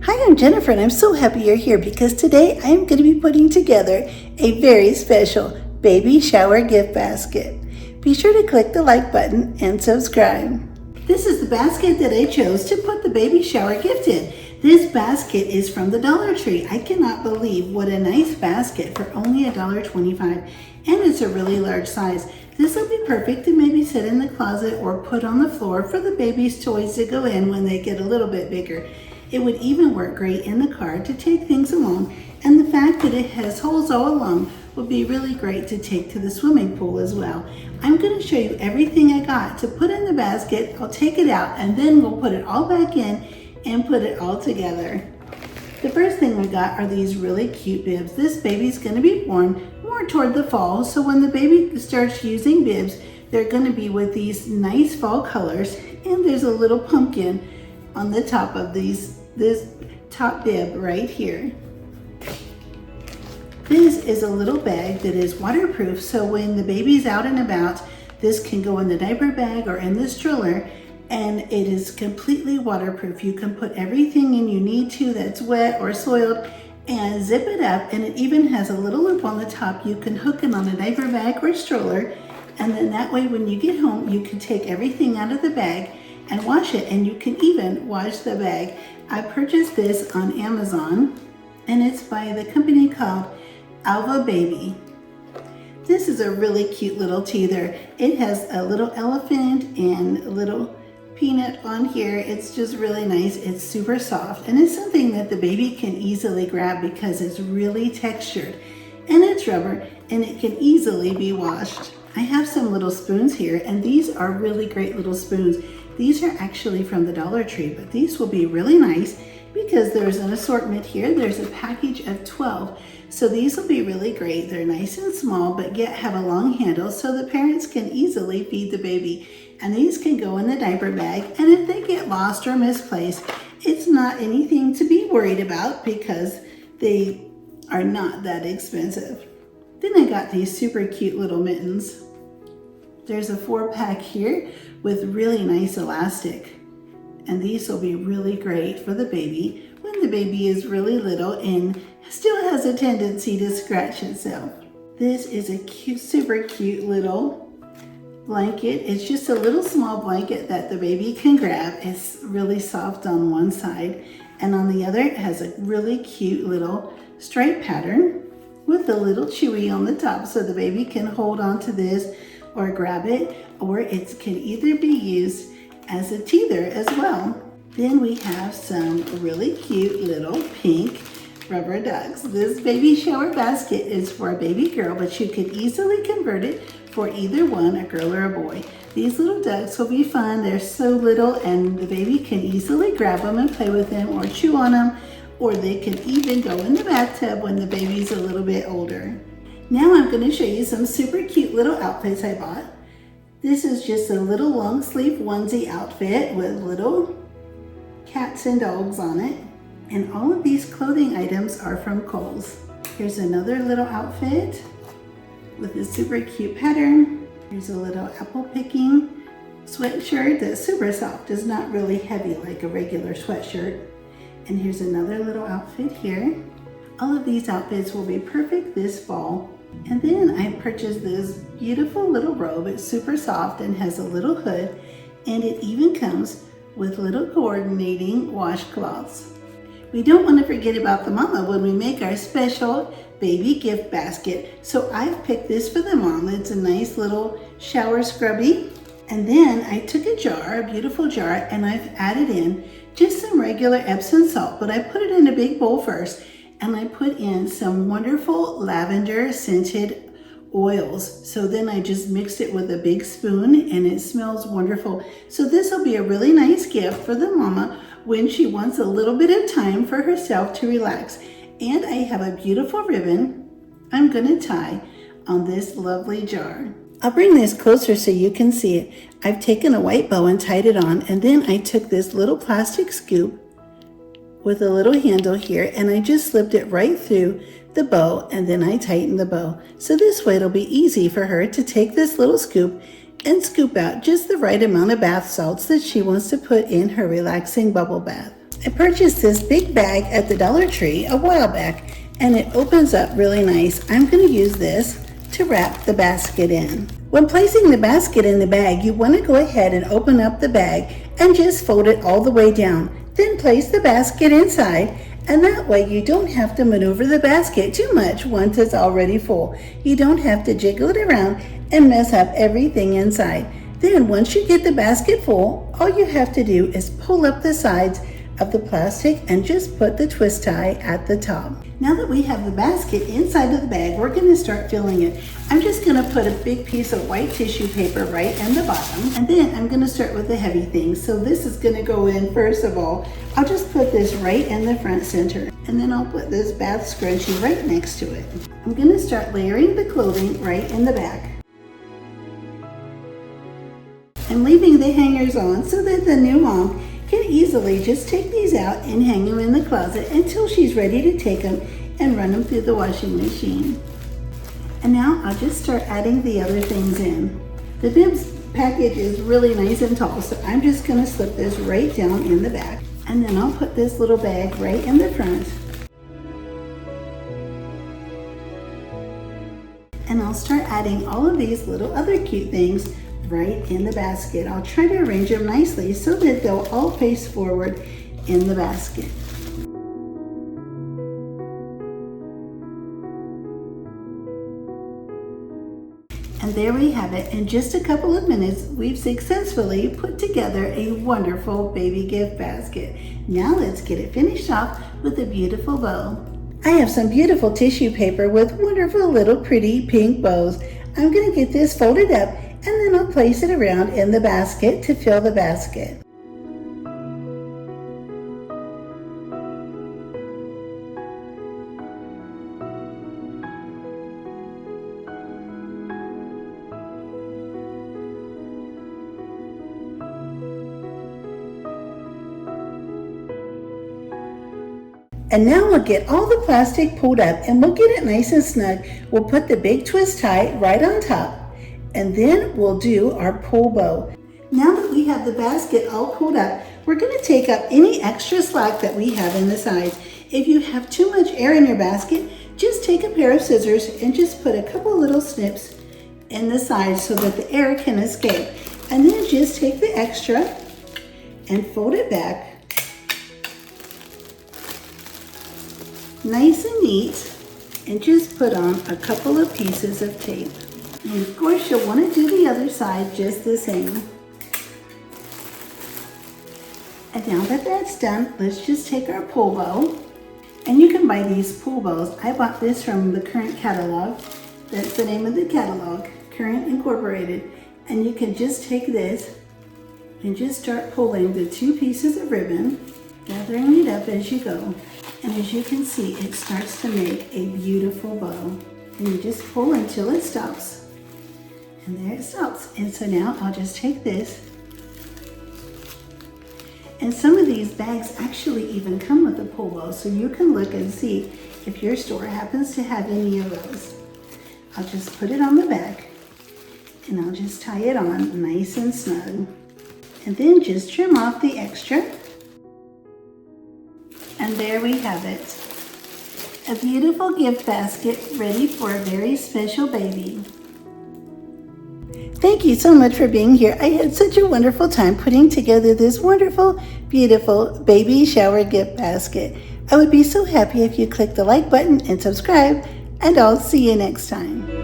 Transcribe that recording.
Hi, I'm Jennifer and I'm so happy you're here because today I am going to be putting together a very special baby shower gift basket. Be sure to click the like button and subscribe. This is the basket that I chose to put the baby shower gift in. This basket is from the Dollar Tree. I cannot believe what a nice basket for only $1.25, and it's a really large size. This will be perfect to maybe sit in the closet or put on the floor for the baby's toys to go in when they get a little bit bigger. It would even work great in the car to take things along, and the fact that it has holes all along would be really great to take to the swimming pool as well. I'm going to show you everything I got to put in the basket. I'll take it out and then we'll put it all back in and put it all together. The first thing we got are these really cute bibs. This baby's going to be born more toward the fall, so when the baby starts using bibs, they're going to be with these nice fall colors, and there's a little pumpkin on the top of this top bib right here. This is a little bag that is waterproof, so when the baby's out and about, this can go in the diaper bag or in the stroller, and it is completely waterproof. You can put everything in you need to that's wet or soiled and zip it up, and it even has a little loop on the top. You can hook it on a diaper bag or stroller, and then that way when you get home, you can take everything out of the bag and wash it, and you can even wash the bag. I purchased this on Amazon, and it's by the company called Alva Baby. This is a really cute little teether. It has a little elephant and a little peanut on here. It's just really nice. It's super soft, and it's something that the baby can easily grab because it's really textured, and it's rubber, and it can easily be washed. I have some little spoons here, and these are really great little spoons. These are actually from the Dollar Tree, but these will be really nice because there's an assortment here. There's a package of 12. So these will be really great. They're nice and small, but yet have a long handle so the parents can easily feed the baby. And these can go in the diaper bag, and if they get lost or misplaced, it's not anything to be worried about because they are not that expensive. Then I got these super cute little mittens. There's a 4-pack here with really nice elastic, and these will be really great for the baby when the baby is really little and still has a tendency to scratch itself. This is a cute, super cute little blanket. It's just a little small blanket that the baby can grab. It's really soft on one side, and on the other it has a really cute little stripe pattern with a little chewy on the top, so the baby can hold on to this or grab it, or it can either be used as a teether as well. Then we have some really cute little pink rubber ducks. This baby shower basket is for a baby girl, but you could easily convert it for either one, a girl or a boy. These little ducks will be fun. They're so little, and the baby can easily grab them and play with them or chew on them, or they can even go in the bathtub when the baby's a little bit older. Now I'm going to show you some super cute little outfits I bought. This is just a little long sleeve onesie outfit with little cats and dogs on it. And all of these clothing items are from Kohl's. Here's another little outfit with a super cute pattern. Here's a little apple picking sweatshirt that's super soft. It's not really heavy like a regular sweatshirt. And here's another little outfit here. All of these outfits will be perfect this fall. And then I purchased this beautiful little robe. It's super soft and has a little hood, and it even comes with little coordinating washcloths. We don't want to forget about the mama when we make our special baby gift basket. So I've picked this for the mom. It's a nice little shower scrubby. And then I took a jar, a beautiful jar, and I've added in just some regular Epsom salt, but I put it in a big bowl first. And I put in some wonderful lavender scented oils. So then I just mixed it with a big spoon, and it smells wonderful. So this will be a really nice gift for the mama when she wants a little bit of time for herself to relax. And I have a beautiful ribbon I'm gonna tie on this lovely jar. I'll bring this closer so you can see it. I've taken a white bow and tied it on, and then I took this little plastic scoop with a little handle here, and I just slipped it right through the bow, and then I tightened the bow. So this way it'll be easy for her to take this little scoop and scoop out just the right amount of bath salts that she wants to put in her relaxing bubble bath. I purchased this big bag at the Dollar Tree a while back, and it opens up really nice. I'm going to use this to wrap the basket in. When placing the basket in the bag, you want to go ahead and open up the bag and just fold it all the way down. Then place the basket inside, and that way you don't have to maneuver the basket too much once it's already full. You don't have to jiggle it around and mess up everything inside. Then once you get the basket full, all you have to do is pull up the sides of the plastic and just put the twist tie at the top. Now that we have the basket inside of the bag, we're going to start filling it. I'm just going to put a big piece of white tissue paper right in the bottom, and then I'm going to start with the heavy things. So this is going to go in first of all. I'll just put this right in the front center, and then I'll put this bath scrunchie right next to it. I'm going to start layering the clothing right in the back. I'm leaving the hangers on so that the new mom can easily just take these out and hang them in the closet until she's ready to take them and run them through the washing machine. And now I'll just start adding the other things in. The bibs package is really nice and tall, so I'm just going to slip this right down in the back, and then I'll put this little bag right in the front. And I'll start adding all of these little other cute things right in the basket. I'll try to arrange them nicely so that they'll all face forward in the basket. And there we have it. In just a couple of minutes, we've successfully put together a wonderful baby gift basket. Now let's get it finished off with a beautiful bow. I have some beautiful tissue paper with wonderful little pretty pink bows. I'm going to get this folded up, and then I'll place it around in the basket to fill the basket. And now we'll get all the plastic pulled up and we'll get it nice and snug. We'll put the big twist tie right on top, and then we'll do our pull bow. Now that we have the basket all pulled up, we're going to take up any extra slack that we have in the sides. If you have too much air in your basket, just take a pair of scissors and just put a couple little snips in the sides so that the air can escape. And then just take the extra and fold it back nice and neat, and just put on a couple of pieces of tape. And of course you'll want to do the other side just the same. And now that that's done, let's just take our pull bow. And you can buy these pull bows. I bought this from the Current catalog. That's the name of the catalog, Current Incorporated. And you can just take this and just start pulling the two pieces of ribbon, gathering it up as you go. And as you can see, it starts to make a beautiful bow. And you just pull until it stops. And there it stops. And so now I'll just take this. And some of these bags actually even come with a pull bow, so you can look and see if your store happens to have any of those. I'll just put it on the back, and I'll just tie it on nice and snug. And then just trim off the extra. And there we have it. A beautiful gift basket ready for a very special baby. Thank you so much for being here. I had such a wonderful time putting together this wonderful, beautiful baby shower gift basket. I would be so happy if you click the like button and subscribe, and I'll see you next time.